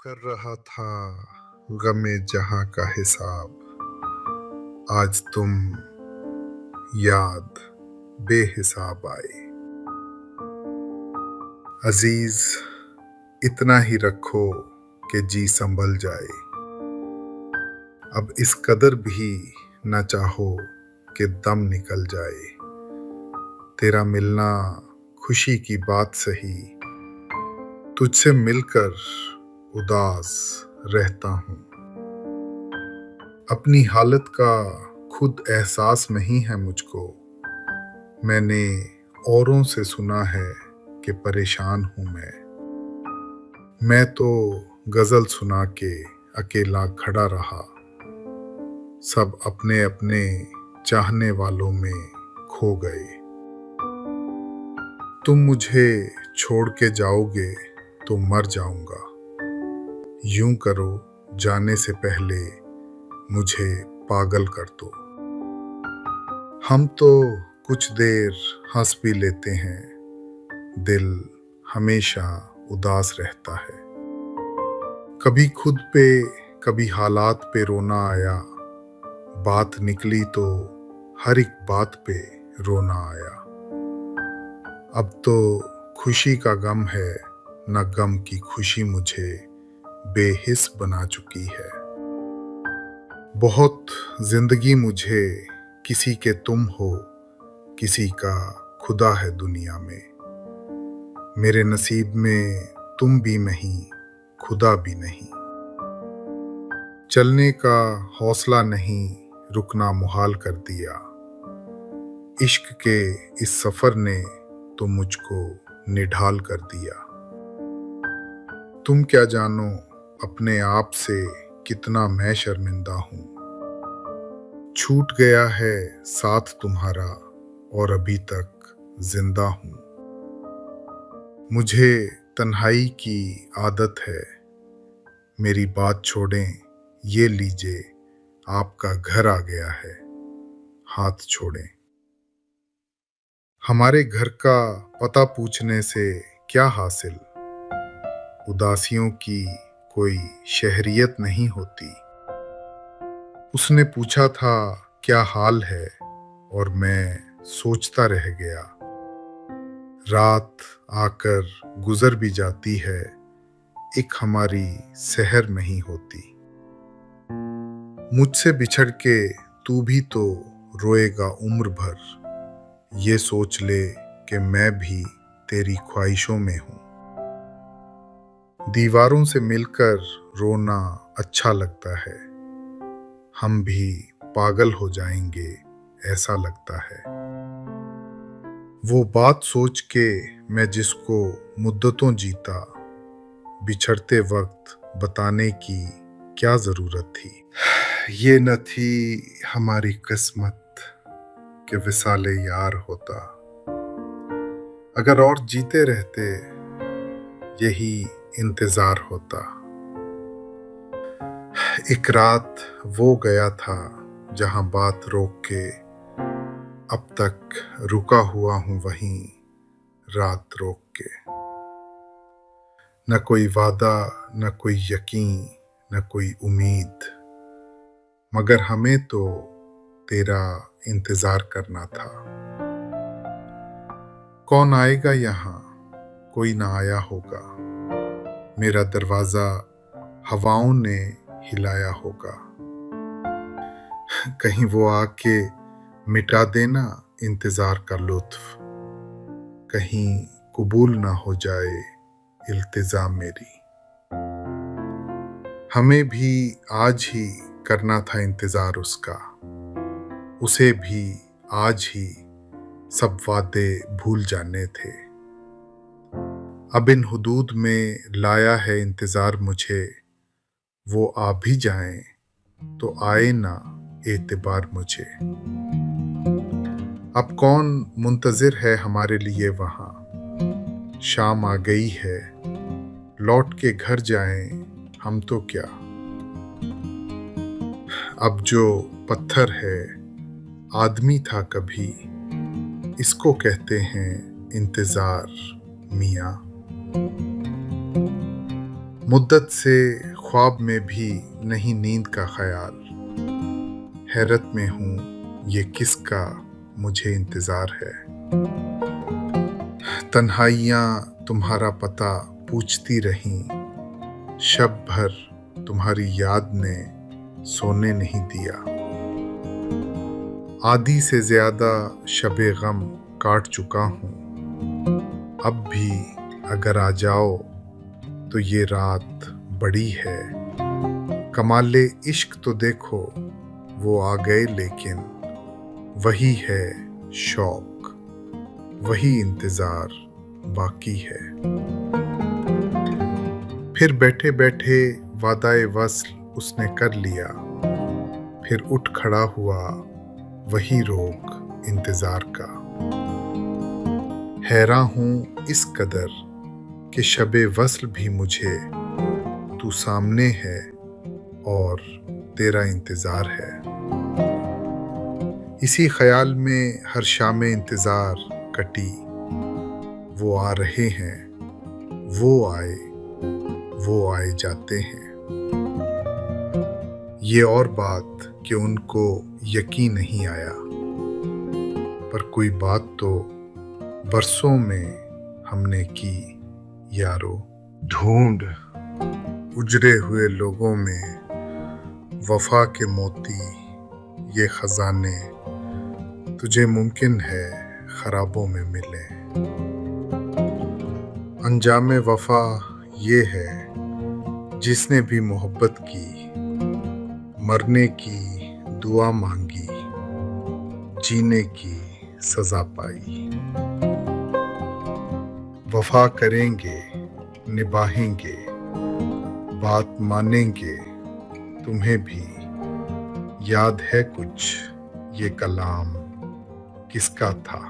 कर रहा था गमे जहां का हिसाब। आज तुम याद बेहिसाब आई। अजीज, इतना ही रखो कि जी संभल जाए। अब इस कदर भी न चाहो कि दम निकल जाए। तेरा मिलना खुशी की बात सही, तुझसे मिलकर उदास रहता हूँ। अपनी हालत का खुद एहसास नहीं है मुझको। मैंने औरों से सुना है कि परेशान हूँ मैं तो गजल सुना के अकेला खड़ा रहा। सब अपने अपने चाहने वालों में खो गए। तुम मुझे छोड़ के जाओगे तो मर जाऊंगा। यूं करो, जाने से पहले मुझे पागल कर दो। हम तो कुछ देर हंस भी लेते हैं, दिल हमेशा उदास रहता है। कभी खुद पे कभी हालात पे रोना आया। बात निकली तो हर एक बात पे रोना आया। अब तो खुशी का गम है, न गम की खुशी मुझे बेहिस बना चुकी है। बहुत जिंदगी मुझे किसी के तुम हो, किसी का खुदा है दुनिया में। मेरे नसीब में तुम भी नहीं, खुदा भी नहीं। चलने का हौसला नहीं, रुकना मुहाल कर दिया। इश्क के इस सफर ने तो मुझको निढाल कर दिया। तुम क्या जानो अपने आप से कितना मैं शर्मिंदा हूँ। छूट गया है साथ तुम्हारा और अभी तक जिंदा हूँ। मुझे तन्हाई की आदत है। मेरी बात छोड़ें, ये लीजिए आपका घर आ गया है, हाथ छोड़ें। हमारे घर का पता पूछने से क्या हासिल। उदासियों की कोई शहरियत नहीं होती। उसने पूछा था क्या हाल है और मैं सोचता रह गया। रात आकर गुजर भी जाती है, एक हमारी सहर नहीं होती। मुझसे बिछड़ के तू भी तो रोएगा उम्र भर। ये सोच ले कि मैं भी तेरी ख्वाहिशों में हूँ। दीवारों से मिलकर रोना अच्छा लगता है। हम भी पागल हो जाएंगे ऐसा लगता है। वो बात सोच के मैं जिसको मुद्दतों जीता, बिछड़ते वक्त बताने की क्या जरूरत थी। ये न थी हमारी किस्मत कि विसाले यार होता। अगर और जीते रहते यही इंतजार होता। एक रात वो गया था जहां बात रोक के अब तक रुका हुआ हूं वहीं रात रोक के। न कोई वादा, न कोई यकीन, न कोई उम्मीद, मगर हमें तो तेरा इंतजार करना था। कौन आएगा यहाँ, कोई ना आया होगा। मेरा दरवाजा हवाओं ने हिलाया होगा। कहीं वो आके मिटा देना इंतजार का लुत्फ। कहीं कबूल ना हो जाए इल्तिजा मेरी। हमें भी आज ही करना था इंतजार उसका। उसे भी आज ही सब वादे भूल जाने थे। अब इन हुदूद में लाया है इंतजार मुझे। वो आ भी जाएं तो आए ना एतबार मुझे। अब कौन मुंतजिर है हमारे लिए वहां। शाम आ गई है, लौट के घर जाएं हम तो क्या। अब जो पत्थर है आदमी था कभी, इसको कहते हैं इंतजार मियां। मुद्दत से ख्वाब में भी नहीं नींद का ख्याल, हैरत में हूँ ये किसका मुझे इंतज़ार है। तन्हाइयाँ तुम्हारा पता पूछती रहीं, शब भर तुम्हारी याद ने सोने नहीं दिया। आधी से ज़्यादा शबे गम काट चुका हूँ, अब भी अगर आ जाओ तो ये रात बड़ी है। कमाले इश्क तो देखो वो आ गए, लेकिन वही है शौक, वही इंतज़ार बाकी है। फिर बैठे बैठे वादाए वस्ल उसने कर लिया, फिर उठ खड़ा हुआ वही रोग इंतज़ार का। हैरान हूँ इस कदर कि शबे वस्ल भी मुझे तू सामने है और तेरा इंतज़ार है। इसी ख्याल में हर शाम इंतज़ार कटी, वो आ रहे हैं, वो आए जाते हैं। ये और बात कि उनको यकीन नहीं आया, पर कोई बात तो बरसों में हमने की यारो। ढूंढ उजड़े हुए लोगों में वफा के मोती ये खजाने, तुझे मुमकिन है खराबों में मिले। अंजाम वफा ये है जिसने भी मोहब्बत की, मरने की दुआ मांगी, जीने की सजा पाई। वफा करेंगे, निभाएंगे, बात मानेंगे, तुम्हें भी याद है कुछ ये कलाम किसका था।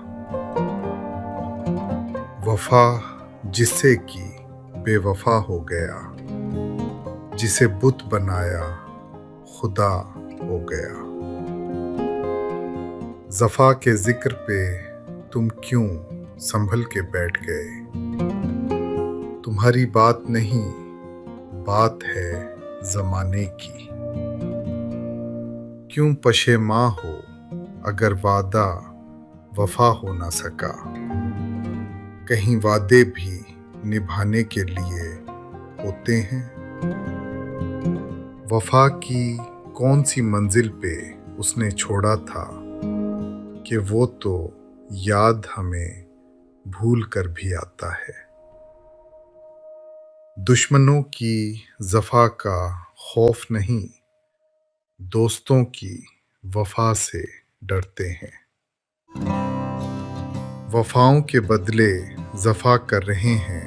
वफा जिससे की बेवफा हो गया, जिसे बुत बनाया खुदा हो गया। ज़फ़ा के जिक्र पे तुम क्यों संभल के बैठ गए। तुम्हारी बात नहीं, बात है ज़माने की। क्यों पशेमां हो अगर वादा वफा हो ना सका। कहीं वादे भी निभाने के लिए होते हैं। वफा की कौन सी मंजिल पे उसने छोड़ा था कि वो तो याद हमें भूल कर भी आता है। दुश्मनों की ज़फ़ा का खौफ नहीं, दोस्तों की वफा से डरते हैं। वफाओं के बदले ज़फ़ा कर रहे हैं,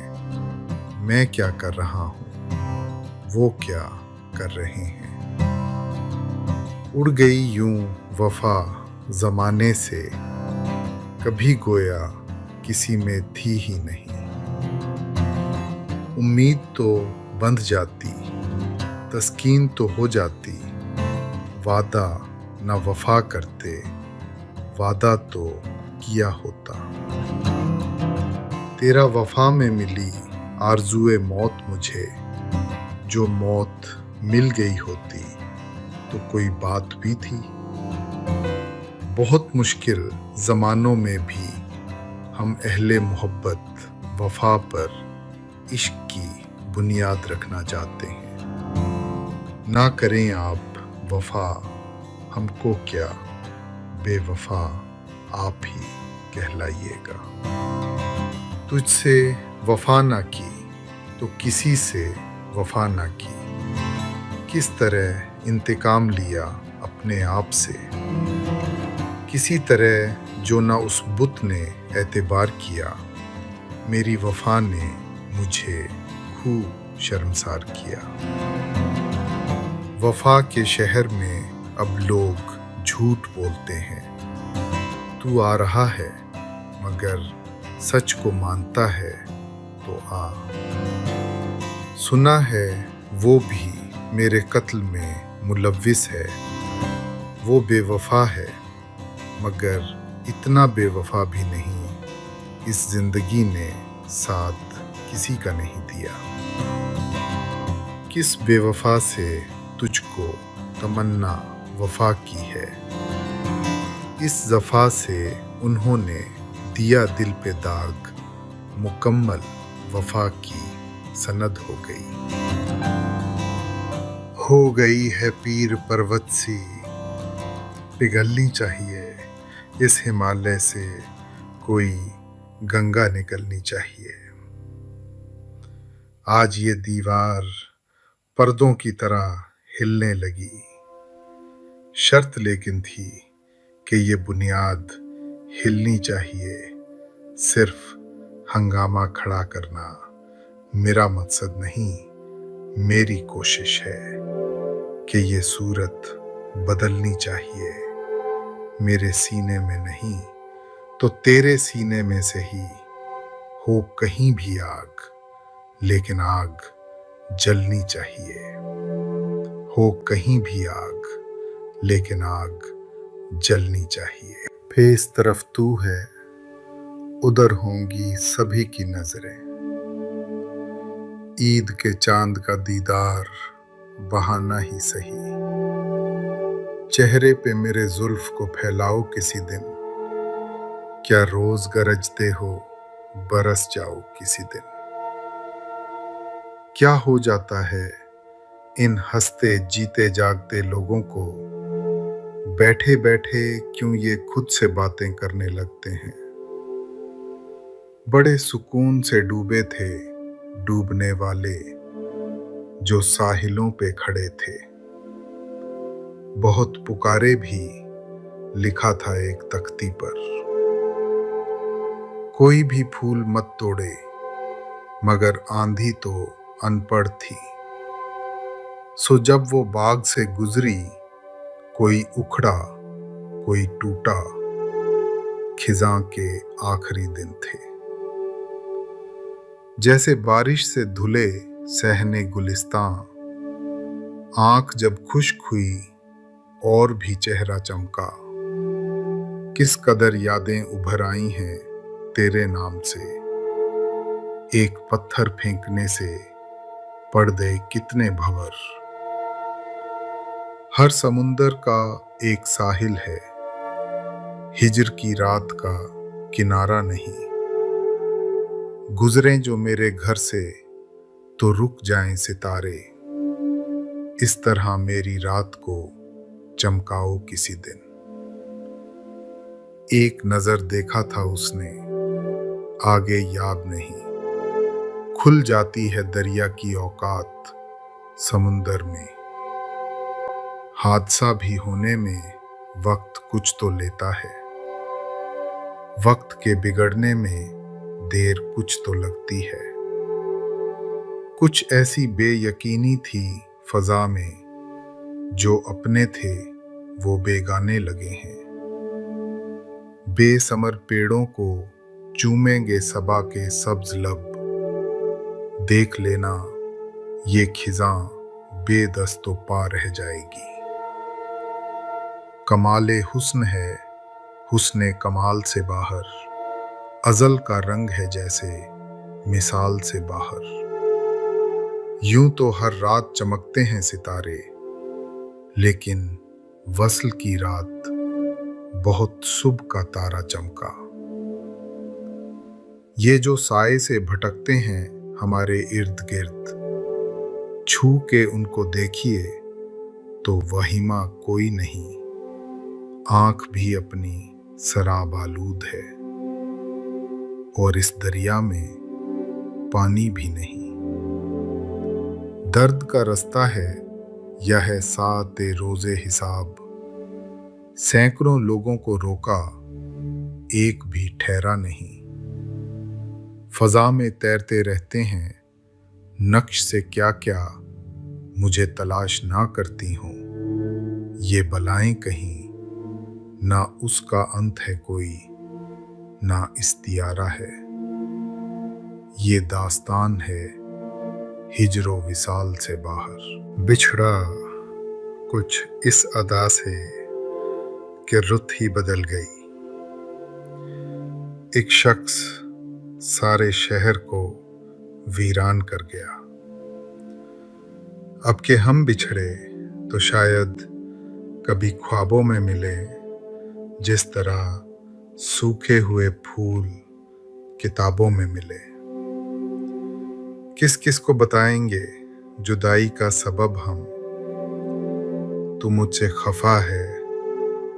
मैं क्या कर रहा हूँ, वो क्या कर रहे हैं। उड़ गई यूं वफा ज़माने से, कभी गोया किसी में थी ही नहीं। उम्मीद तो बंध जाती, तस्कीन तो हो जाती, वादा ना वफा करते, वादा तो किया होता। तेरा वफा में मिली आरज़ुए मौत मुझे, जो मौत मिल गई होती तो कोई बात भी थी। बहुत मुश्किल ज़मानों में भी हम अहले मोहब्बत वफा पर इश्क की बुनियाद रखना चाहते हैं। ना करें आप वफा, हमको क्या बेवफा आप ही कहलाइएगा। तुझसे वफा ना की तो किसी से वफा ना की, किस तरह इंतकाम लिया अपने आप से। किसी तरह जो ना उस बुत ने एतबार किया, मेरी वफा ने मुझे खूब शर्मसार किया। वफा के शहर में अब लोग झूठ बोलते हैं। तू आ रहा है मगर सच को मानता है तो आ। सुना है वो भी मेरे कत्ल में मुलव्विस है। वो बेवफा है मगर इतना बेवफा भी नहीं, इस जिंदगी ने साथ किसी का नहीं दिया। किस बेवफा से तुझको तमन्ना वफा की है, इस जफा से उन्होंने दिया दिल पे दाग, मुकम्मल वफा की सनद हो गई है पीर पर्वत सी, पिघलनी चाहिए इस हिमालय से, कोई गंगा निकलनी चाहिए। आज ये दीवार पर्दों की तरह हिलने लगी, शर्त लेकिन थी कि ये बुनियाद हिलनी चाहिए। सिर्फ हंगामा खड़ा करना मेरा मकसद नहीं, मेरी कोशिश है कि ये सूरत बदलनी चाहिए। मेरे सीने में नहीं तो तेरे सीने में से ही हो कहीं भी आग, लेकिन आग जलनी चाहिए। हो कहीं भी आग, लेकिन आग जलनी चाहिए। फिर इस तरफ तू है, उधर होंगी सभी की नजरें। ईद के चांद का दीदार बहाना ही सही, चेहरे पे मेरे जुल्फ को फैलाओ किसी दिन। क्या रोज गरजते हो, बरस जाओ किसी दिन। क्या हो जाता है इन हंसते जीते जागते लोगों को, बैठे बैठे क्यों ये खुद से बातें करने लगते हैं। बड़े सुकून से डूबे थे डूबने वाले जो साहिलों पे खड़े थे। बहुत पुकारे भी लिखा था एक तख्ती पर, कोई भी फूल मत तोड़े, मगर आंधी तो अनपढ़ थी। सो जब वो बाग से गुजरी, कोई उखड़ा कोई टूटा, खिजां के आखिरी दिन थे। जैसे बारिश से धुले सहने गुलिस्तां, आंख जब खुश्क हुई और भी चेहरा चमका। किस कदर यादें उभर आई हैं तेरे नाम से, एक पत्थर फेंकने से पड़ गए कितने भंवर। हर समुंदर का एक साहिल है, हिजर की रात का किनारा नहीं। गुजरें जो मेरे घर से तो रुक जाएं सितारे, इस तरह मेरी रात को चमकाओ किसी दिन। एक नजर देखा था उसने, आगे याद नहीं। खुल जाती है दरिया की औकात समुंदर में। हादसा भी होने में वक्त कुछ तो लेता है, वक्त के बिगड़ने में देर कुछ तो लगती है। कुछ ऐसी बेयकीनी थी फजा में, जो अपने थे वो बेगाने लगे हैं। बेसमर पेड़ों को चूमेंगे सबा के सब्ज लब, देख लेना ये खिजां बेदस्तो पा रह जाएगी। कमाले हुस्न है हुस्ने कमाल से बाहर, अजल का रंग है जैसे मिसाल से बाहर। यूं तो हर रात चमकते हैं सितारे, लेकिन वस्ल की रात बहुत सुबह का तारा चमका। ये जो साए से भटकते हैं हमारे इर्द गिर्द, छू के उनको देखिए तो वहीमा कोई नहीं। आंख भी अपनी शराब आलूद है, और इस दरिया में पानी भी नहीं। दर्द का रास्ता है या है साते रोजे हिसाब, सैकड़ों लोगों को रोका एक भी ठहरा नहीं। फजा में तैरते रहते हैं नक्श से क्या क्या, मुझे तलाश ना करती हूँ ये बलाएं कहीं। ना उसका अंत है कोई, ना इस्तियारा है। ये दास्तान है हिजरो विसाल से बाहर। बिछड़ा कुछ इस अदा से कि रुत ही बदल गई। एक शख्स सारे शहर को वीरान कर गया। अब के हम बिछड़े तो शायद कभी ख्वाबों में मिले, जिस तरह सूखे हुए फूल किताबों में मिले। किस किस को बताएंगे जुदाई का सबब हम, तू मुझसे खफा है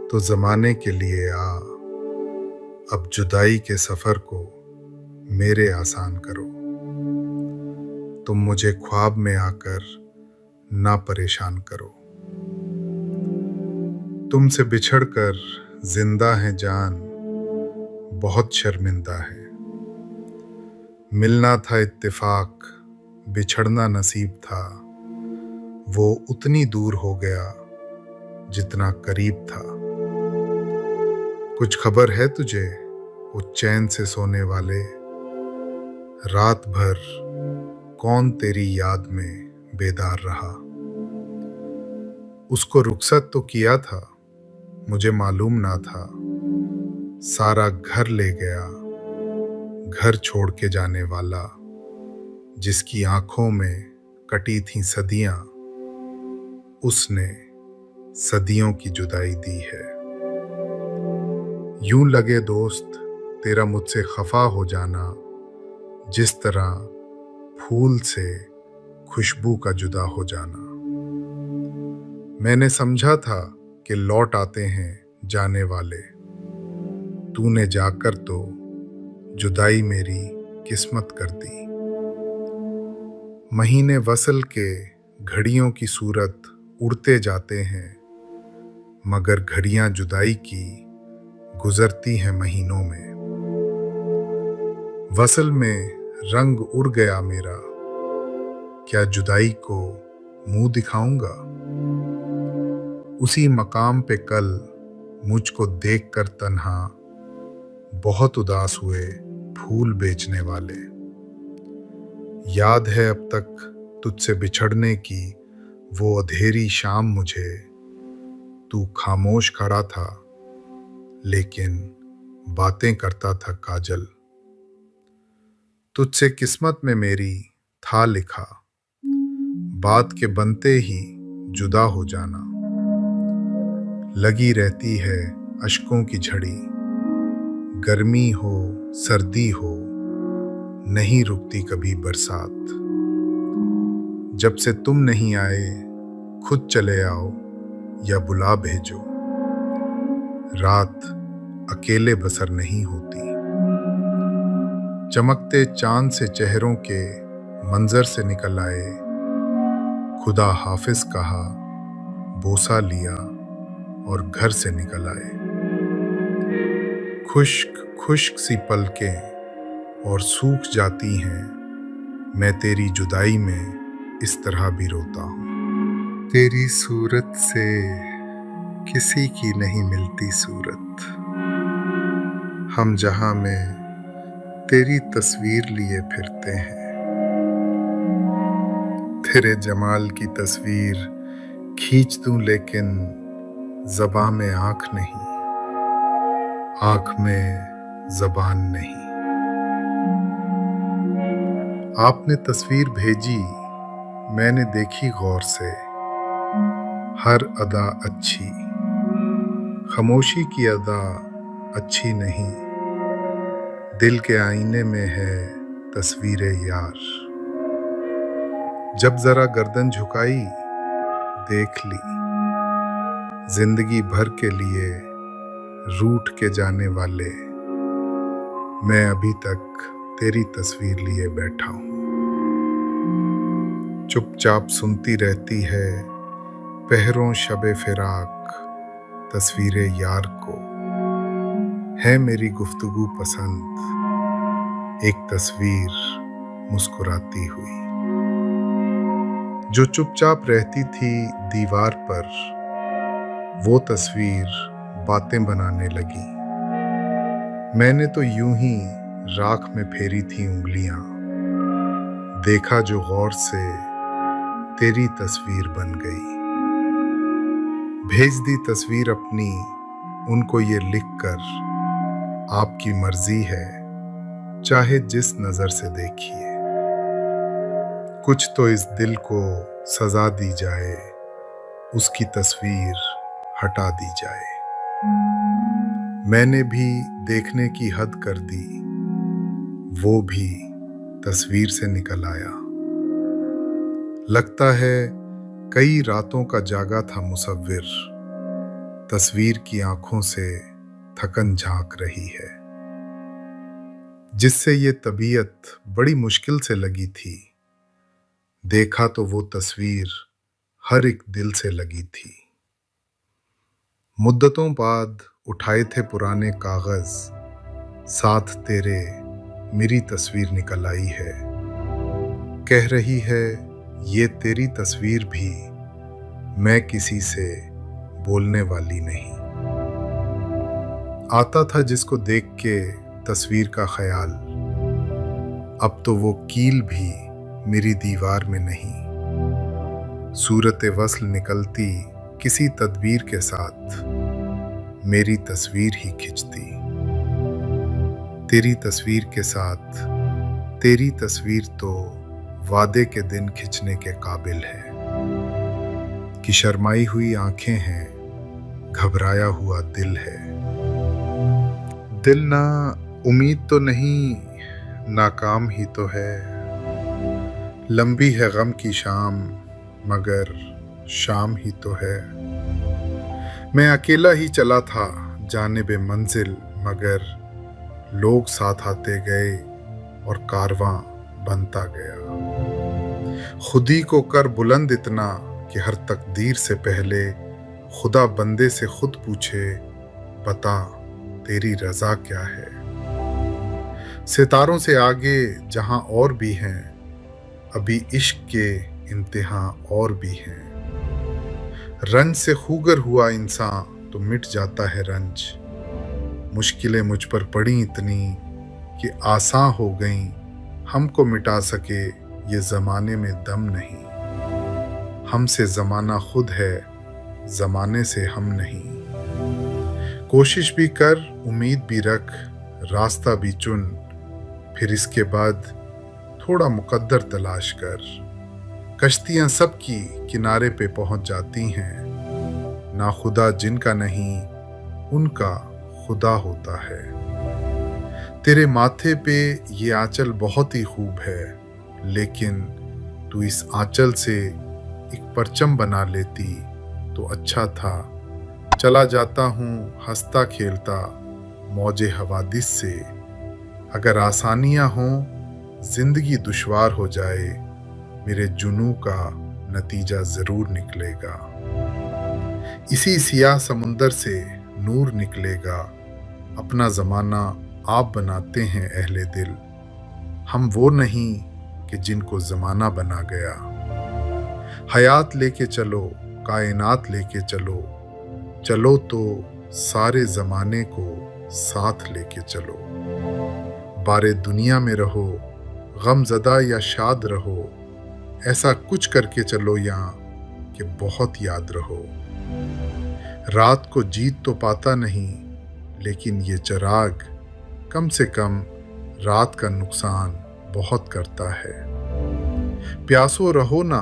तो जमाने के लिए आ, अब जुदाई के सफर को मेरे आसान करो। तुम मुझे ख्वाब में आकर ना परेशान करो। तुमसे बिछड़कर जिंदा है जान, बहुत शर्मिंदा है। मिलना था इत्तेफाक, बिछड़ना नसीब था। वो उतनी दूर हो गया जितना करीब था। कुछ खबर है तुझे वो चैन से सोने वाले, रात भर कौन तेरी याद में बेदार रहा। उसको रुखसत तो किया था, मुझे मालूम ना था। सारा घर ले गया, घर छोड़ के जाने वाला, जिसकी आंखों में कटी थी सदियां, उसने सदियों की जुदाई दी है। यूं लगे दोस्त तेरा मुझसे खफा हो जाना, जिस तरह फूल से खुशबू का जुदा हो जाना। मैंने समझा था कि लौट आते हैं जाने वाले, तूने जाकर तो जुदाई मेरी किस्मत कर दी। महीने वसल के घड़ियों की सूरत उड़ते जाते हैं, मगर घड़ियां जुदाई की गुजरती हैं महीनों में। वसल में रंग उड़ गया मेरा, क्या जुदाई को मुंह दिखाऊंगा। उसी मकाम पे कल मुझको देखकर तन्हा बहुत उदास हुए फूल बेचने वाले। याद है अब तक तुझसे बिछड़ने की वो अंधेरी शाम मुझे, तू खामोश खड़ा था लेकिन बातें करता था काजल। तुझसे किस्मत में मेरी था लिखा, बात के बनते ही जुदा हो जाना। लगी रहती है अश्कों की झड़ी, गर्मी हो सर्दी हो नहीं रुकती कभी बरसात। जब से तुम नहीं आए खुद चले आओ या बुला भेजो, रात अकेले बसर नहीं होती। चमकते चांद से चेहरों के मंजर से निकल आए, खुदा हाफिज कहा बोसा लिया और घर से निकल आए। खुश्क खुश्क सी पलकें और सूख जाती हैं, मैं तेरी जुदाई में इस तरह भी रोता हूँ। तेरी सूरत से किसी की नहीं मिलती सूरत, हम जहां में तेरी तस्वीर लिए फिरते हैं। तेरे जमाल की तस्वीर खींच दूं लेकिन ज़बां में आँख नहीं, आँख में ज़बान नहीं। आपने तस्वीर भेजी मैंने देखी गौर से, हर अदा अच्छी, खामोशी की अदा अच्छी नहीं। दिल के आईने में है तस्वीर यार, जब जरा गर्दन झुकाई देख ली। जिंदगी भर के लिए रूठ के जाने वाले, मैं अभी तक तेरी तस्वीर लिए बैठा हूँ। चुपचाप सुनती रहती है पहरों शबे फिराक, तस्वीरे यार को है मेरी गुफ्तगू पसंद, एक तस्वीर मुस्कुराती हुई। जो चुपचाप रहती थी दीवार पर, वो तस्वीर बातें बनाने लगी। मैंने तो यूं ही राख में फेरी थी उंगलियां, देखा जो गौर से तेरी तस्वीर बन गई। भेज दी तस्वीर अपनी उनको ये लिखकर, आपकी मर्जी है चाहे जिस नजर से देखिए। कुछ तो इस दिल को सजा दी जाए, उसकी तस्वीर हटा दी जाए। मैंने भी देखने की हद कर दी, वो भी तस्वीर से निकल आया। लगता है कई रातों का जागा था मुसव्विर, तस्वीर की आंखों से थकन झांक रही है। जिससे ये तबीयत बड़ी मुश्किल से लगी थी, देखा तो वो तस्वीर हर एक दिल से लगी थी। मुद्दतों बाद उठाए थे पुराने कागज, साथ तेरे मेरी तस्वीर निकल आई है। कह रही है ये तेरी तस्वीर भी, मैं किसी से बोलने वाली नहीं। आता था जिसको देख के तस्वीर का ख्याल, अब तो वो कील भी मेरी दीवार में नहीं। सूरत वस्ल निकलती किसी तदबीर के साथ, मेरी तस्वीर ही खिंचती। तेरी तस्वीर के साथ तेरी तस्वीर तो वादे के दिन खिंचने के काबिल है। कि शर्माई हुई आंखें हैं, घबराया हुआ दिल है। दिल ना उम्मीद तो नहीं, नाकाम ही तो है। लंबी है गम की शाम, मगर शाम ही तो है। मैं अकेला ही चला था जानिबे मंजिल, मगर लोग साथ आते गए और कारवां बनता गया। खुदी को कर बुलंद इतना कि हर तकदीर से पहले खुदा बंदे से खुद पूछे, बता तेरी रजा क्या है। सितारों से आगे जहां और भी हैं, अभी इश्क के इम्तिहां और भी हैं। रंज से खूगर हुआ इंसान तो मिट जाता है रंज। मुश्किलें मुझ पर पड़ी इतनी कि आसान हो गईं, हमको मिटा सके ये जमाने में दम नहीं। हमसे जमाना खुद है, जमाने से हम नहीं। कोशिश भी कर, उम्मीद भी रख, रास्ता भी चुन, फिर इसके बाद थोड़ा मुकद्दर तलाश कर। कश्तियां सबकी किनारे पे पहुंच जाती हैं, ना खुदा जिनका नहीं उनका खुदा होता है। तेरे माथे पे ये आंचल बहुत ही खूब है, लेकिन तू इस आंचल से एक परचम बना लेती तो अच्छा था। चला जाता हूँ हंसता खेलता मौजे हवादिस से। अगर आसानियां हों, जिंदगी दुश्वार हो जाए, मेरे जुनू का नतीजा जरूर निकलेगा। इसी सियाह समुंदर से नूर निकलेगा। अपना जमाना आप बनाते हैं अहले दिल, हम वो नहीं कि जिनको जमाना बना गया। हयात लेके चलो, कायनात लेके चलो, चलो तो सारे जमाने को साथ लेके चलो। बारे दुनिया में रहो, गमज़दा या शाद रहो, ऐसा कुछ करके चलो यहाँ कि बहुत याद रहो। रात को जीत तो पाता नहीं, लेकिन ये चिराग कम से कम रात का नुकसान बहुत करता है। प्यासो रहो ना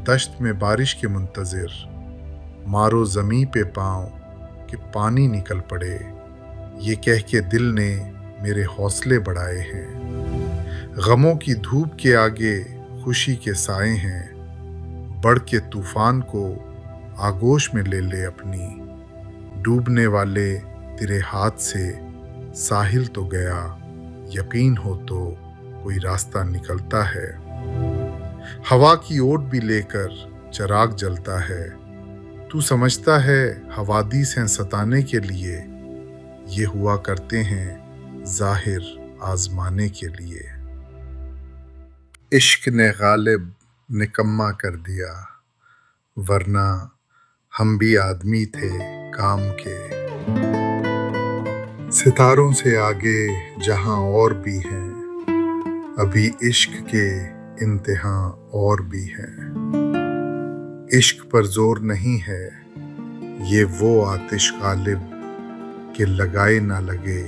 दश्त में बारिश के मुंतज़िर, मारो ज़मीं पे पाँव कि पानी निकल पड़े। ये कह के दिल ने मेरे हौसले बढ़ाए हैं। गमों की धूप के आगे खुशी के साए हैं। बढ़ के तूफान को आगोश में ले ले अपनी। डूबने वाले तेरे हाथ से साहिल तो गया, यकीन हो तो कोई रास्ता निकलता है। हवा की ओट भी लेकर चिराग जलता है। तू समझता है हवादिस हैं सताने के लिए, ये हुआ करते हैं जाहिर आजमाने के लिए। इश्क ने गालिब निकम्मा कर दिया, वरना हम भी आदमी थे काम के। सितारों से आगे जहां और भी हैं, अभी इश्क के इम्तिहां और भी हैं। इश्क पर जोर नहीं है, ये वो आतिश गालिब के लगाए ना लगे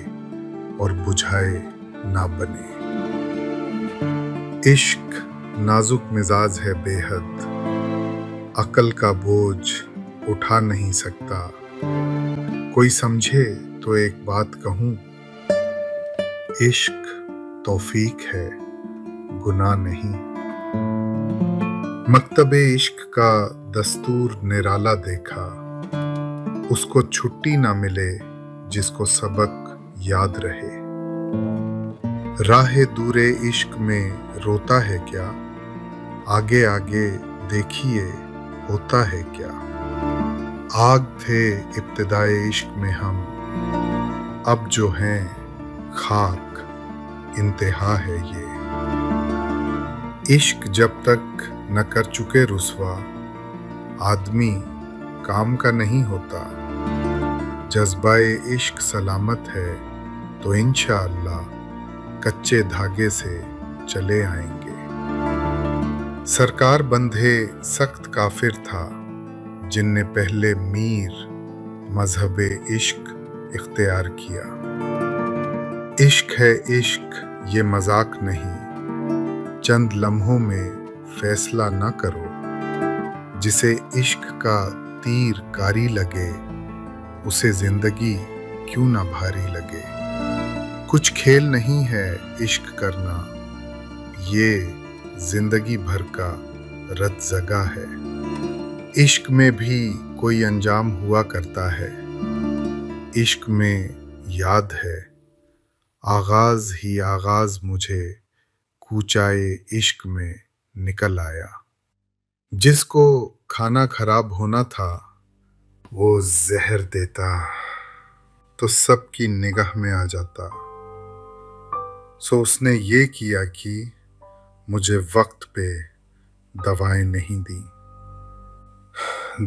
और बुझाए ना बने। इश्क नाजुक मिजाज है बेहद, अकल का बोझ उठा नहीं सकता। कोई समझे तो एक बात कहूँ, इश्क तौफीक है, गुनाह नहीं। मकतबे इश्क का दस्तूर निराला देखा, उसको छुट्टी ना मिले जिसको सबक याद रहे। राहे दूरे इश्क में रोता है क्या, आगे आगे देखिए होता है क्या। आग थे इब्तिदाए इश्क में हम, अब जो हैं खाक इंतहा है ये। इश्क जब तक न कर चुके रुसवा, आदमी काम का नहीं होता। जज्बाए इश्क सलामत है तो इंशाअल्लाह कच्चे धागे से चले आएंगे। सरकार बंधे सख्त काफिर था, जिनने पहले मीर मजहबे इश्क इख्तियार किया। इश्क है इश्क ये मजाक नहीं, चंद लम्हों में फैसला न करो। जिसे इश्क का तीर कारी लगे, उसे जिंदगी क्यों ना भारी लगे। कुछ खेल नहीं है इश्क करना, ये जिंदगी भर का रत जगा है। इश्क में भी कोई अंजाम हुआ करता है, इश्क में याद है आगाज ही आगाज मुझे कूचाए इश्क में निकल आया। जिसको खाना खराब होना था, वो जहर देता तो सबकी निगाह में आ जाता। सो उसने ये किया कि मुझे वक्त पे दवाएं नहीं दी।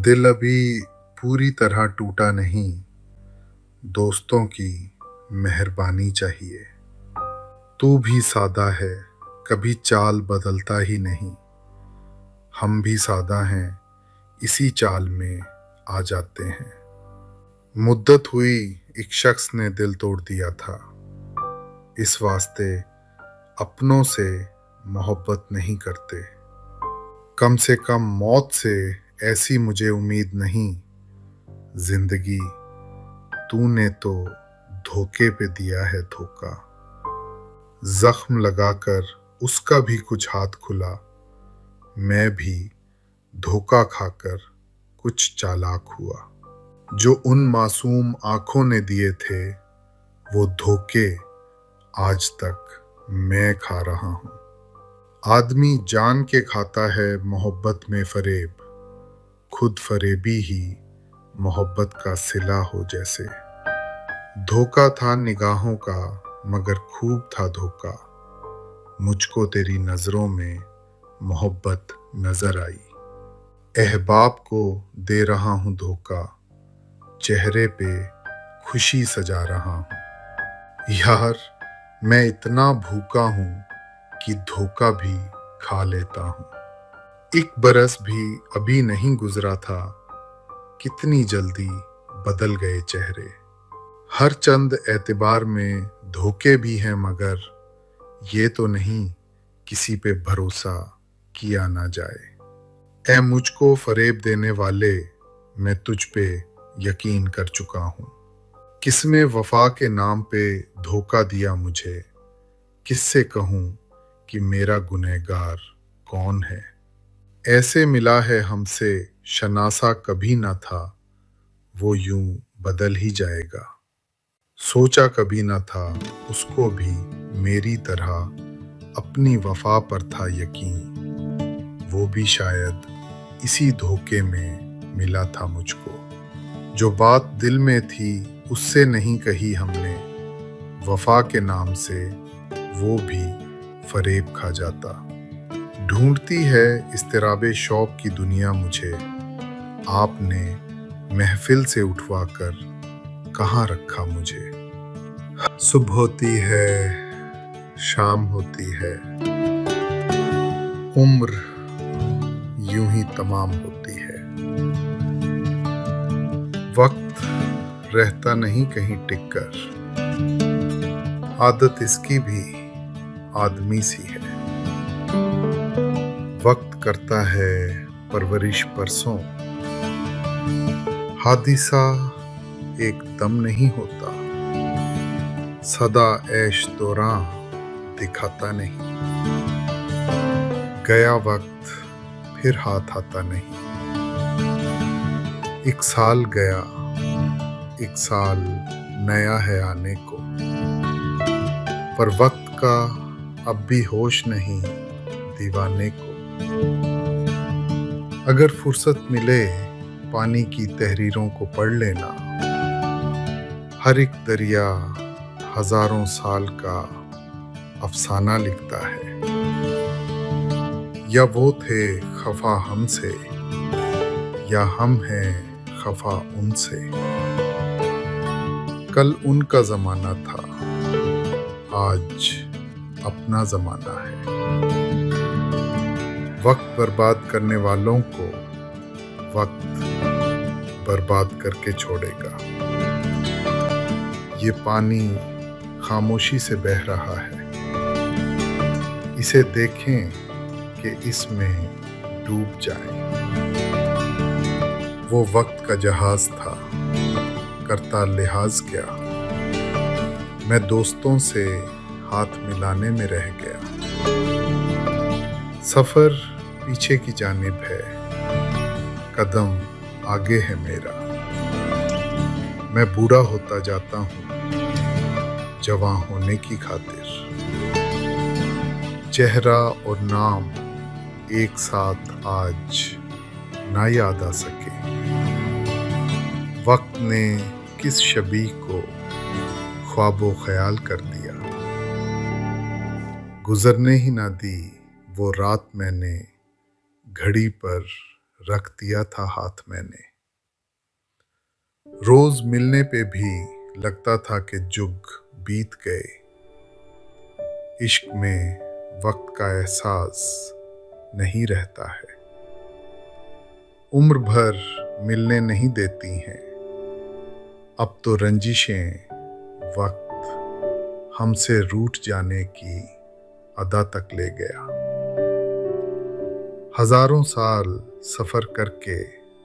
दिल अभी पूरी तरह टूटा नहीं, दोस्तों की मेहरबानी चाहिए। तू भी सादा है, कभी चाल बदलता ही नहीं। हम भी सादा हैं, इसी चाल में आ जाते हैं। मुद्दत हुई एक शख्स ने दिल तोड़ दिया था, इस वास्ते अपनों से मोहब्बत नहीं करते। कम से कम मौत से ऐसी मुझे उम्मीद नहीं। जिंदगी तूने तो धोखे पे दिया है धोखा। जख्म लगाकर उसका भी कुछ हाथ खुला, मैं भी धोखा खाकर कुछ चालाक हुआ। जो उन मासूम आंखों ने दिए थे, वो धोखे आज तक मैं खा रहा हूं। आदमी जान के खाता है मोहब्बत में फरेब, खुद फरेबी ही मोहब्बत का सिला हो जैसे। धोखा था निगाहों का मगर खूब था धोखा, मुझको तेरी नजरों में मोहब्बत नजर आई। अहबाब को दे रहा हूं धोखा, चेहरे पे खुशी सजा रहा हूं। यार मैं इतना भूखा हूं कि धोखा भी खा लेता हूं। एक बरस भी अभी नहीं गुजरा था, कितनी जल्दी बदल गए चेहरे। हर चंद एतबार में धोखे भी हैं मगर ये तो नहीं किसी पे भरोसा किया ना जाए। ऐ मुझको फरेब देने वाले, मैं तुझ पे यकीन कर चुका हूं। किसमें वफा के नाम पे धोखा दिया मुझे, किससे कहूं कि मेरा गुनहगार कौन है। ऐसे मिला है हमसे शनासा कभी ना था, वो यूं बदल ही जाएगा। सोचा कभी ना था उसको भी मेरी तरह अपनी वफा पर था यकीन। वो भी शायद इसी धोखे में मिला था मुझको। जो बात दिल में थी उससे नहीं कही हमने, वफा के नाम से वो भी फरेब खा जाता। ढूंढती है इस्तिराबे शौक की दुनिया मुझे, आपने महफिल से उठवाकर कहाँ रखा मुझे। सुबह होती है, शाम होती है, उम्र यूं ही तमाम होती है। वक्त रहता नहीं कहीं टिककर, आदत इसकी भी आदमी सी है। करता है परवरिश परसों। हादिसा एकदम नहीं होता, सदा ऐश दौरां दिखाता नहीं। गया वक्त फिर हाथ आता नहीं। एक साल गया, एक साल नया है आने को, पर वक्त का अब भी होश नहीं दीवाने को। अगर फुर्सत मिले पानी की तहरीरों को पढ़ लेना, हर एक दरिया हजारों साल का अफसाना लिखता है। या वो थे खफा हमसे, या हम हैं खफा उनसे। कल उनका जमाना था, आज अपना जमाना है। वक्त बर्बाद करने वालों को वक्त बर्बाद करके छोड़ेगा। ये पानी खामोशी से बह रहा है, इसे देखें कि इसमें डूब जाएं। वो वक्त का जहाज था, करता लिहाज क्या। मैं दोस्तों से हाथ मिलाने में रह गया। सफर पीछे की जानिब है, कदम आगे है मेरा। मैं बूढ़ा होता जाता हूँ जवां होने की खातिर। चेहरा और नाम एक साथ आज ना याद आ सके। वक्त ने किस शबी को ख्वाबो ख्याल कर दिया। गुजरने ही ना दी वो रात, मैंने घड़ी पर रख दिया था हाथ मैंने। रोज मिलने पे भी लगता था कि जुग बीत गए। इश्क में वक्त का एहसास नहीं रहता है। उम्र भर मिलने नहीं देती हैं, अब तो रंजिशें वक्त हमसे रूठ जाने की अदा तक ले गया। हजारों साल सफर करके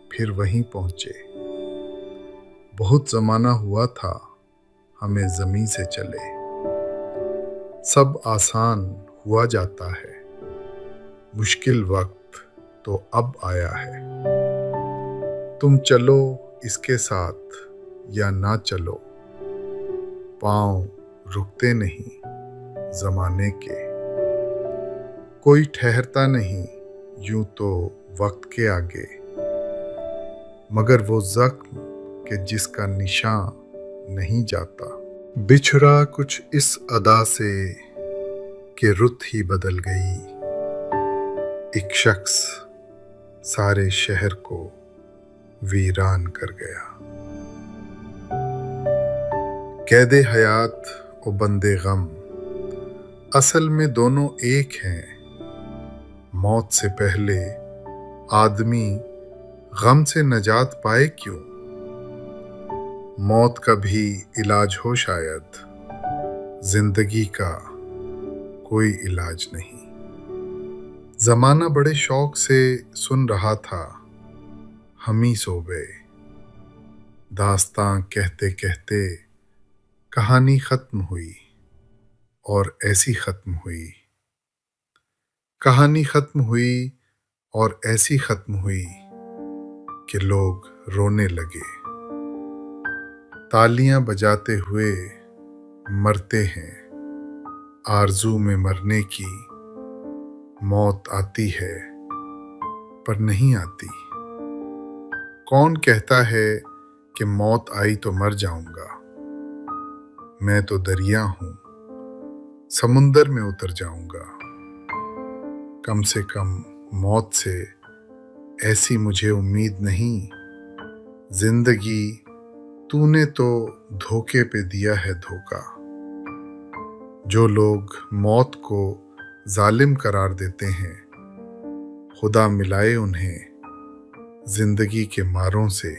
फिर वहीं पहुंचे। बहुत जमाना हुआ था हमें जमीन से चले। सब आसान हुआ जाता है, मुश्किल वक्त तो अब आया है। तुम चलो इसके साथ या ना चलो, पांव रुकते नहीं जमाने के। कोई ठहरता नहीं यूं तो वक्त के आगे, मगर वो जख्म के जिसका निशान नहीं जाता। बिछड़ा कुछ इस अदा से कि रुत ही बदल गई। एक शख्स सारे शहर को वीरान कर गया। कैदे हयात और बंदे गम असल में दोनों एक हैं। मौत से पहले आदमी गम से नजात पाए क्यों। मौत का भी इलाज हो शायद, जिंदगी का कोई इलाज नहीं। जमाना बड़े शौक से सुन रहा था, हम ही सो गए। दास्तां कहते कहते कहानी खत्म हुई, और ऐसी खत्म हुई। कहानी खत्म हुई और ऐसी खत्म हुई कि लोग रोने लगे। तालियां बजाते हुए मरते हैं, आरज़ू में मरने की। मौत आती है पर नहीं आती। कौन कहता है कि मौत आई तो मर जाऊंगा। मैं तो दरिया हूं, समुंदर में उतर जाऊंगा। कम से कम मौत से ऐसी मुझे उम्मीद नहीं। जिंदगी तूने तो धोखे पे दिया है धोखा। जो लोग मौत को जालिम करार देते हैं, खुदा मिलाए उन्हें जिंदगी के मारों से।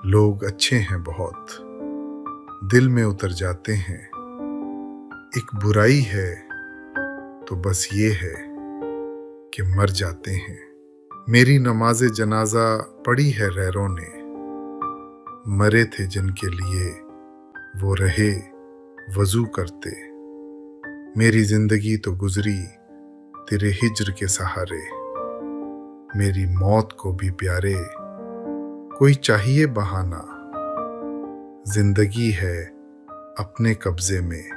लोग अच्छे हैं बहुत, दिल में उतर जाते हैं। एक बुराई है तो बस ये है कि मर जाते हैं। मेरी नमाज़े जनाजा पढ़ी है गैरों ने, मरे थे जिनके लिए वो रहे वजू करते। मेरी जिंदगी तो गुजरी तेरे हिज्र के सहारे, मेरी मौत को भी प्यारे कोई चाहिए बहाना। जिंदगी है अपने कब्जे में,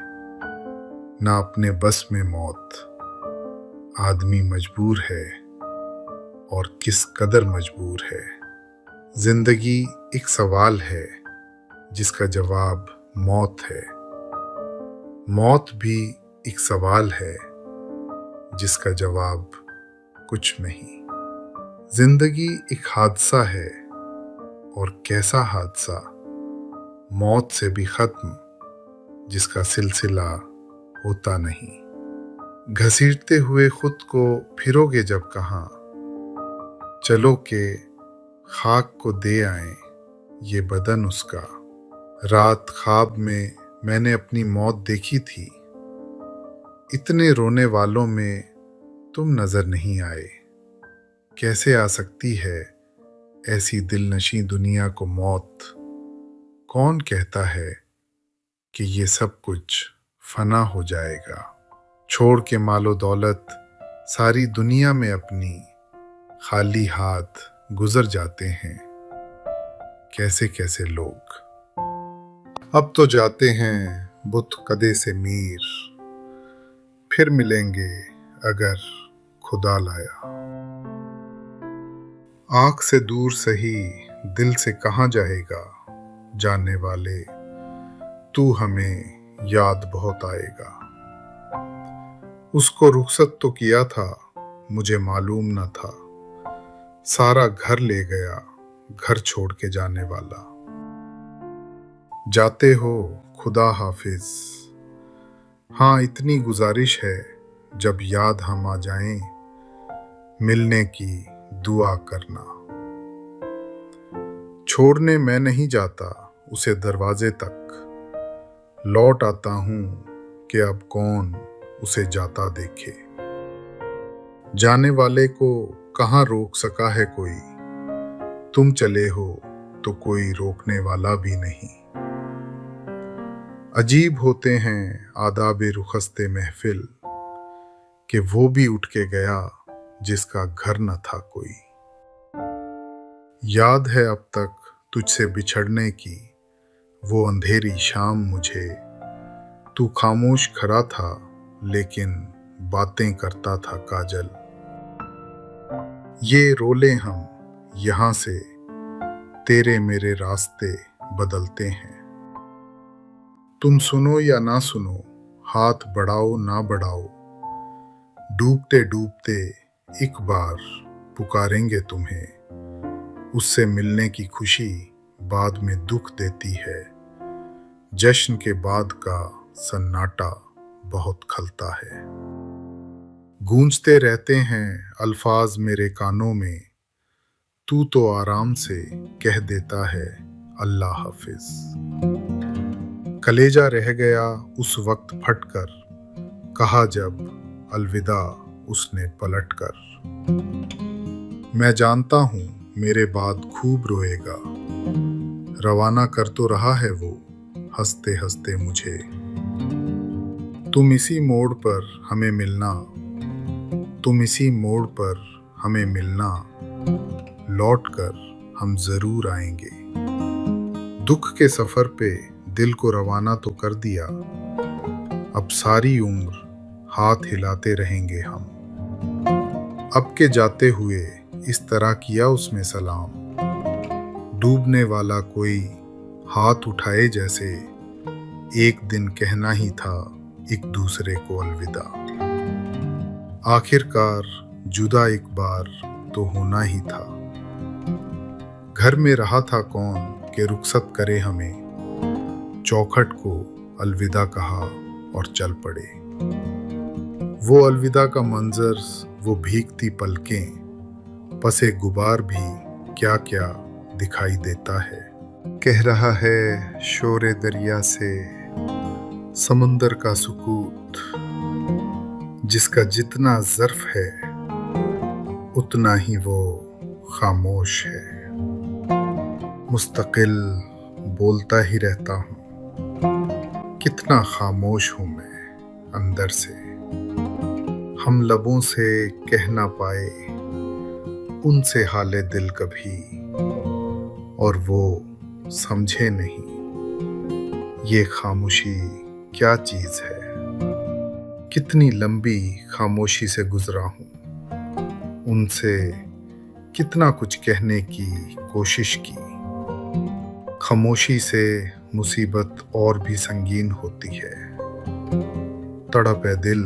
ना अपने बस में मौत। आदमी मजबूर है और किस कदर मजबूर है। जिंदगी एक सवाल है जिसका जवाब मौत है। मौत भी एक सवाल है जिसका जवाब कुछ नहीं। जिंदगी एक हादसा है, और कैसा हादसा, मौत से भी खत्म जिसका सिलसिला होता नहीं। घसीटते हुए खुद को फिरोगे जब कहाँ, चलो के खाक को दे आए ये बदन उसका। रात ख्वाब में मैंने अपनी मौत देखी थी, इतने रोने वालों में तुम नजर नहीं आए। कैसे आ सकती है ऐसी दिलनशी दुनिया को मौत। कौन कहता है कि ये सब कुछ फना हो जाएगा। छोड़ के मालो दौलत सारी दुनिया में अपनी, खाली हाथ गुजर जाते हैं कैसे कैसे लोग। अब तो जाते हैं बुत कदे से मीर, फिर मिलेंगे अगर खुदा लाया। आंख से दूर सही दिल से कहाँ जाएगा, जानने वाले तू हमें याद बहुत आएगा। उसको रुखसत तो किया था मुझे मालूम न था, सारा घर ले गया घर छोड़ के जाने वाला। जाते हो खुदा हाफिज, हाँ इतनी गुजारिश है जब याद हम आ जाएं, मिलने की दुआ करना। छोड़ने मैं नहीं जाता उसे दरवाजे तक, लौट आता हूं कि अब कौन उसे जाता देखे। जाने वाले को कहाँ रोक सका है कोई, तुम चले हो तो कोई रोकने वाला भी नहीं। अजीब होते हैं आदाबे रुखसते महफिल, कि वो भी उठ के गया जिसका घर न था कोई। याद है अब तक तुझसे बिछड़ने की वो अंधेरी शाम मुझे, तू खामोश खड़ा था लेकिन बातें करता था काजल। ये रोले हम यहाँ से तेरे मेरे रास्ते बदलते हैं। तुम सुनो या ना सुनो, हाथ बढ़ाओ ना बढ़ाओ, डूबते डूबते एक बार पुकारेंगे तुम्हें। उससे मिलने की खुशी बाद में दुख देती है, जश्न के बाद का सन्नाटा बहुत खलता है। गूंजते रहते हैं अल्फाज मेरे कानों में, तू तो आराम से कह देता है अल्लाह हाफिज। कलेजा रह गया उस वक्त फटकर, कहा जब अलविदा उसने पलटकर। मैं जानता हूं मेरे बाद खूब रोएगा, रवाना कर तो रहा है वो हंसते हंसते मुझे। तुम इसी मोड़ पर हमें मिलना, तुम इसी मोड़ पर हमें मिलना, लौट कर हम जरूर आएंगे। दुख के सफर पे दिल को रवाना तो कर दिया, अब सारी उम्र हाथ हिलाते रहेंगे हम। अब के जाते हुए इस तरह किया उसमें सलाम, डूबने वाला कोई हाथ उठाए जैसे, एक दिन कहना ही था एक दूसरे को अलविदा। आखिरकार जुदा एक बार तो होना ही था। घर में रहा था कौन कि रुखसत करे हमें, चौखट को अलविदा कहा और चल पड़े। वो अलविदा का मंजर, वो भीगती पलकें, पसे गुबार भी क्या क्या दिखाई देता है। कह रहा है शोरे दरिया से समंदर का सुकूत, जिसका जितना ज़र्फ है उतना ही वो खामोश है। मुस्तकिल बोलता ही रहता हूँ, कितना खामोश हूँ मैं अंदर से। हम लबों से कह ना पाए उनसे हाले दिल कभी, और वो समझे नहीं ये खामोशी क्या चीज है। कितनी लंबी खामोशी से गुजरा हूँ, उनसे कितना कुछ कहने की कोशिश की। खामोशी से मुसीबत और भी संगीन होती है। तड़पे दिल,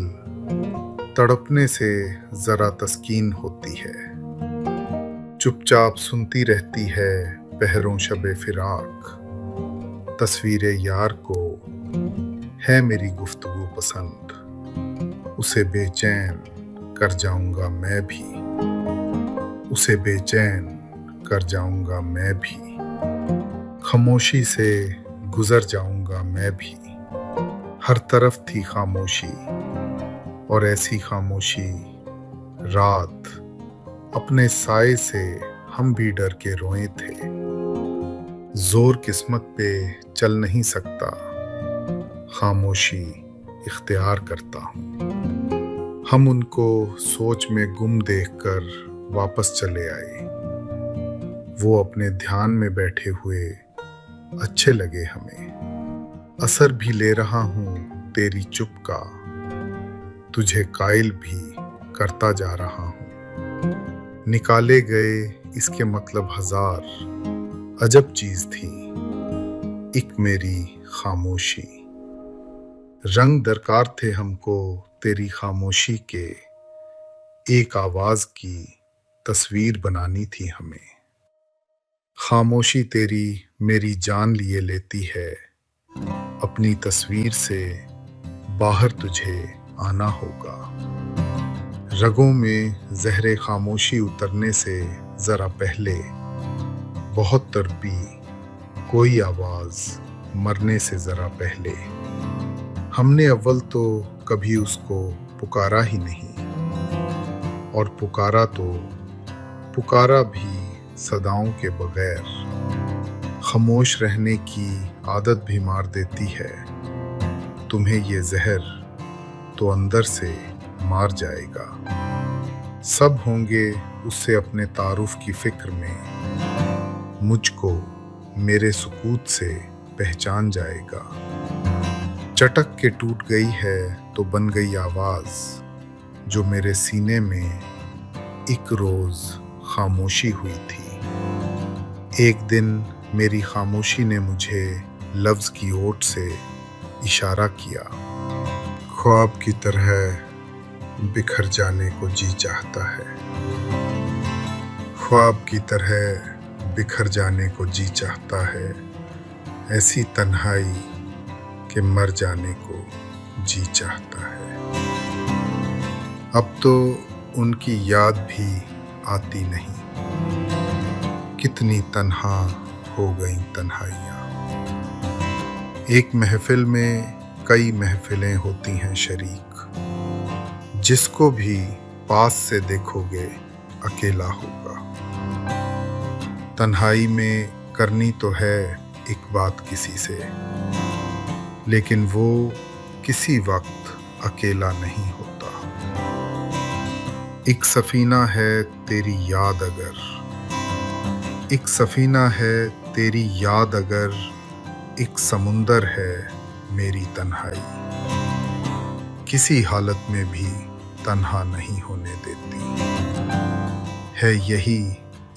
तड़पने से जरा तस्कीन होती है। चुपचाप सुनती रहती है पहरों शबे फिराक। तस्वीरे यार को है मेरी गुफ्तगू पसंद, उसे बेचैन कर जाऊंगा मैं भी, उसे बेचैन कर जाऊंगा मैं भी। खामोशी से गुजर जाऊंगा मैं भी। हर तरफ थी खामोशी, और ऐसी खामोशी रात अपने साए से हम भी डर के रोए थे। जोर किस्मत पे चल नहीं सकता, खामोशी इख्तियार करता हूँ। हम उनको सोच में गुम देखकर वापस चले आए। वो अपने ध्यान में बैठे हुए अच्छे लगे हमें। असर भी ले रहा हूँ तेरी चुप का, तुझे कायल भी करता जा रहा हूँ। निकाले गए इसके मतलब हजार, अजब चीज थी एक मेरी खामोशी। रंग दरकार थे हमको तेरी खामोशी के, एक आवाज की तस्वीर बनानी थी हमें। खामोशी तेरी मेरी जान लिए लेती है, अपनी तस्वीर से बाहर तुझे आना होगा। रगों में जहरे खामोशी उतरने से जरा पहले बहुत तड़पी कोई आवाज मरने से जरा पहले। हमने अव्वल तो कभी उसको पुकारा ही नहीं, और पुकारा तो पुकारा भी सदाओं के बगैर। खामोश रहने की आदत भी मार देती है, तुम्हें ये जहर तो अंदर से मार जाएगा। सब होंगे उससे अपने तारुफ की फिक्र में, मुझको मेरे सुकूत से पहचान जाएगा। चटक के टूट गई है तो बन गई आवाज, जो मेरे सीने में एक रोज खामोशी हुई थी। एक दिन मेरी खामोशी ने मुझे लफ्ज की ओट से इशारा किया। ख्वाब की तरह बिखर जाने को जी चाहता है, ख्वाब की तरह बिखर जाने को जी चाहता है। ऐसी तन्हाई कि मर जाने को जी चाहता है। अब तो उनकी याद भी आती नहीं, कितनी तन्हा हो गई तन्हाइयाँ। एक महफिल में कई महफिलें होती हैं शरीक, जिसको भी पास से देखोगे अकेला होगा। तन्हाई में करनी तो है एक बात किसी से, लेकिन वो किसी वक्त अकेला नहीं होता। एक सफीना है तेरी याद अगर, एक सफीना है तेरी याद अगर, एक समुंदर है मेरी तन्हाई। किसी हालत में भी तन्हा नहीं होने देती, है यही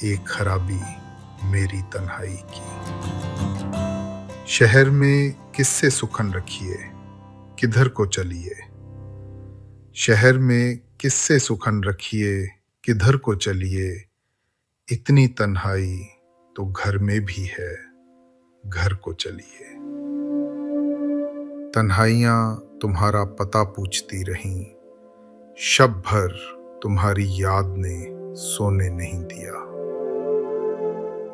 एक खराबी मेरी तन्हाई की। शहर में किससे सुखन रखिए, किधर को चलिए। शहर में किससे सुखन रखिए, किधर को चलिए। इतनी तन्हाई तो घर में भी है, घर को चलिए। तन्हाइयाँ तुम्हारा पता पूछती रहीं, शब भर तुम्हारी याद ने सोने नहीं दिया।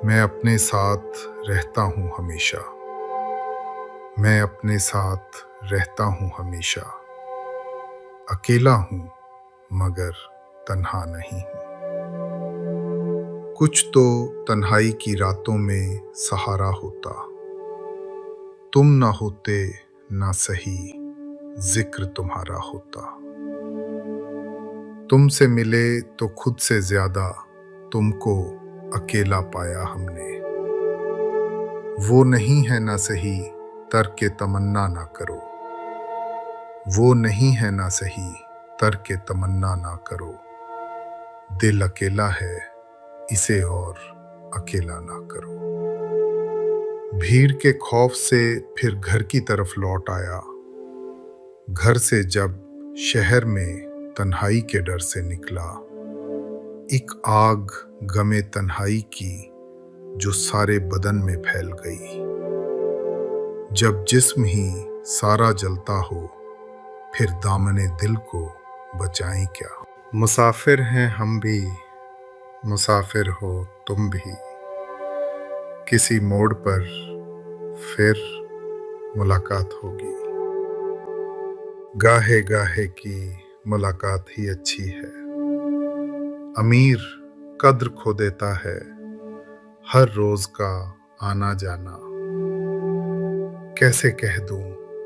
मैं अपने साथ रहता हूँ हमेशा, मैं अपने साथ रहता हूँ हमेशा। अकेला हूँ मगर तन्हा नहीं हूँ। कुछ तो तन्हाई की रातों में सहारा होता, तुम ना होते ना सही जिक्र तुम्हारा होता। तुमसे मिले तो खुद से ज्यादा तुमको अकेला पाया हमने। वो नहीं है ना सही तर्क तमन्ना ना करो, वो नहीं है ना सही तर्क तमन्ना ना करो। दिल अकेला है इसे और अकेला ना करो। भीड़ के खौफ से फिर घर की तरफ लौट आया, घर से जब शहर में तन्हाई के डर से निकला। एक आग गमे तन्हाई की जो सारे बदन में फैल गई। जब जिस्म ही सारा जलता हो फिर दामने दिल को बचाएं क्या। मुसाफिर हैं हम भी, मुसाफिर हो तुम भी, किसी मोड़ पर फिर मुलाकात होगी। गाहे गाहे की मुलाकात ही अच्छी है, अमीर कद्र खो देता है हर रोज का आना जाना। कैसे कह दूं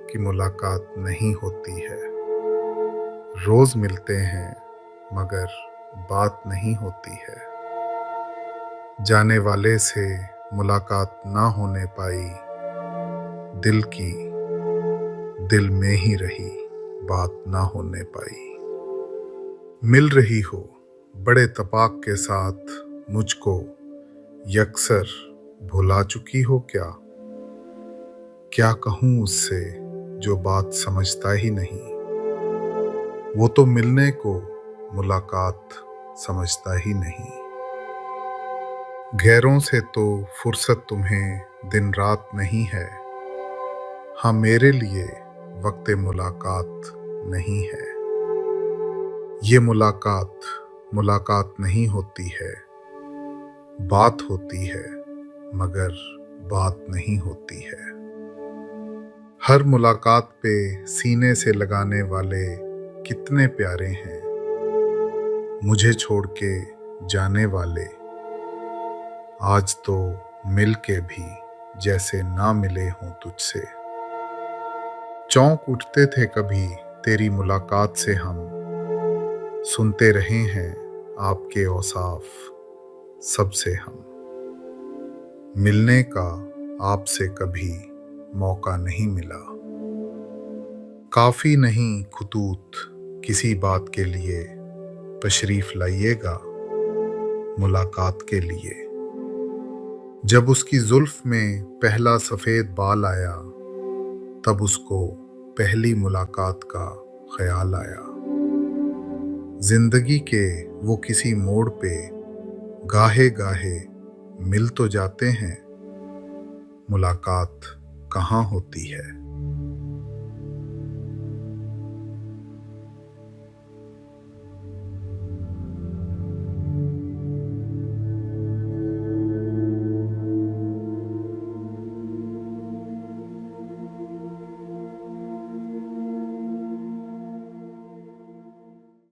कि मुलाकात नहीं होती है, रोज मिलते हैं मगर बात नहीं होती है। जाने वाले से मुलाकात ना होने पाई, दिल की दिल में ही रही बात ना होने पाई। मिल रही हो बड़े तपाक के साथ मुझको, यकसर भुला चुकी हो क्या। क्या कहूँ उससे जो बात समझता ही नहीं, वो तो मिलने को मुलाकात समझता ही नहीं। गैरों से तो फुर्सत तुम्हें दिन रात नहीं है, हाँ मेरे लिए वक्त मुलाकात नहीं है। ये मुलाकात मुलाकात नहीं होती है, बात होती है मगर बात नहीं होती है। हर मुलाकात पे सीने से लगाने वाले कितने प्यारे हैं, मुझे छोड़ के जाने वाले आज तो मिल के भी जैसे ना मिले हों तुझसे। चौंक उठते थे कभी तेरी मुलाकात से हम, सुनते रहे हैं आपके औसाफ सबसे हम। मिलने का आपसे कभी मौका नहीं मिला, काफी नहीं खुतूत किसी बात के लिए, तशरीफ लाइएगा मुलाकात के लिए। जब उसकी जुल्फ में पहला सफेद बाल आया, तब उसको पहली मुलाकात का ख्याल आया। जिंदगी के वो किसी मोड़ पे गाहे गाहे मिल तो जाते हैं, मुलाकात कहाँ होती है।